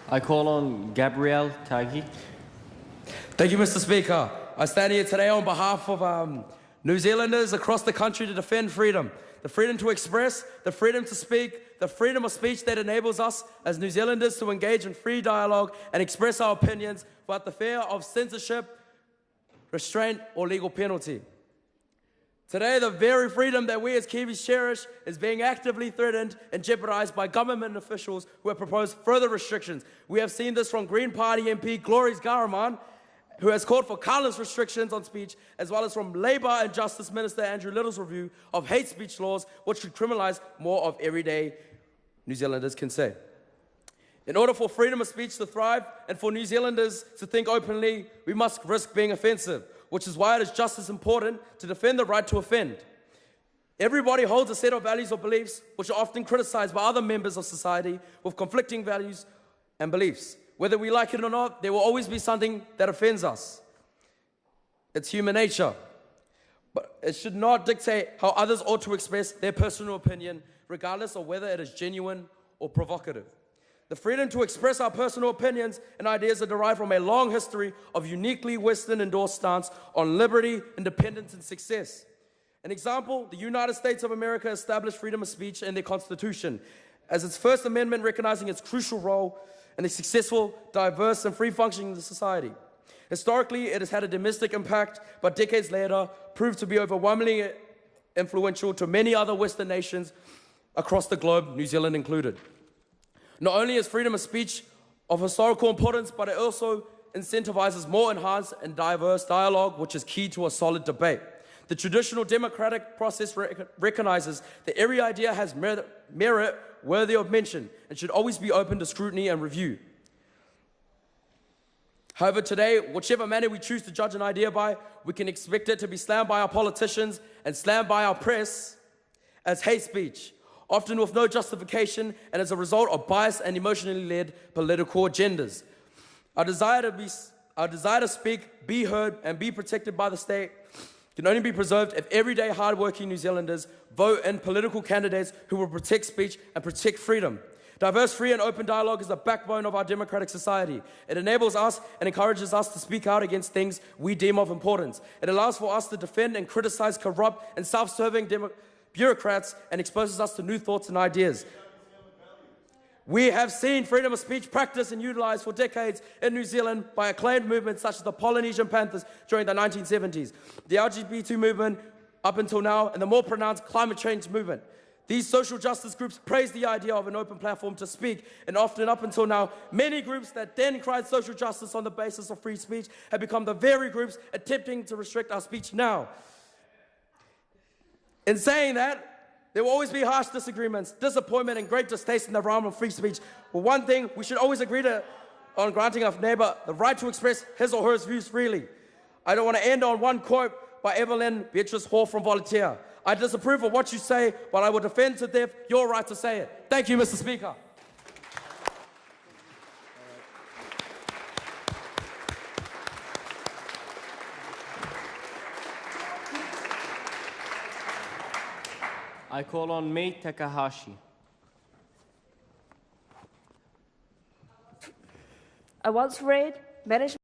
I call on Gabriel Tagi. Thank you, Mr. Speaker. I stand here today on behalf of New Zealanders across the country to defend freedom. The freedom to express, the freedom to speak, the freedom of speech that enables us as New Zealanders to engage in free dialogue and express our opinions without the fear of censorship, restraint, or legal penalty. Today, the very freedom that we as Kiwis cherish is being actively threatened and jeopardized by government officials who have proposed further restrictions. We have seen this from Green Party MP Glories Garaman, who has called for countless restrictions on speech, as well as from Labour and Justice Minister Andrew Little's review of hate speech laws, which should criminalise more of everyday New Zealanders can say. In order for freedom of speech to thrive and for New Zealanders to think openly, we must risk being offensive, which is why it is just as important to defend the right to offend. Everybody holds a set of values or beliefs which are often criticized by other members of society with conflicting values and beliefs. Whether we like it or not, there will always be something that offends us. It's human nature. But it should not dictate how others ought to express their personal opinion, regardless of whether it is genuine or provocative. The freedom to express our personal opinions and ideas are derived from a long history of uniquely Western-endorsed stance on liberty, independence, and success. An example, the United States of America established freedom of speech in their Constitution, as its First Amendment recognizing its crucial role in a successful, diverse, and free-functioning society. Historically, it has had a domestic impact, but decades later proved to be overwhelmingly influential to many other Western nations across the globe, New Zealand included. Not only is freedom of speech of historical importance, but it also incentivizes more enhanced and diverse dialogue, which is key to a solid debate. The traditional democratic process recognizes that every idea has merit worthy of mention and should always be open to scrutiny and review. However, today, whichever manner we choose to judge an idea by, we can expect it to be slammed by our politicians and slammed by our press as hate speech, often with no justification and as a result of biased and emotionally led political agendas. Our desire to speak, be heard, and be protected by the state can only be preserved if everyday hard-working New Zealanders vote in political candidates who will protect speech and protect freedom. Diverse, free, and open dialogue is the backbone of our democratic society. It enables us and encourages us to speak out against things we deem of importance. It allows for us to defend and criticize corrupt and self-serving bureaucrats and exposes us to new thoughts and ideas. We have seen freedom of speech practiced and utilized for decades in New Zealand by acclaimed movements such as the Polynesian Panthers during the 1970s, the LGBT movement up until now, and the more pronounced climate change movement. These social justice groups praise the idea of an open platform to speak, and often up until now, many groups that then cried social justice on the basis of free speech have become the very groups attempting to restrict our speech now. In saying that, there will always be harsh disagreements, disappointment, and great distaste in the realm of free speech. But one thing we should always agree on granting our neighbour the right to express his or her views freely. I don't want to end on one quote by Evelyn Beatrice Hall from Voltaire. I disapprove of what you say, but I will defend to death your right to say it. Thank you, Mr. Speaker. I call on Mei Takahashi. I once read management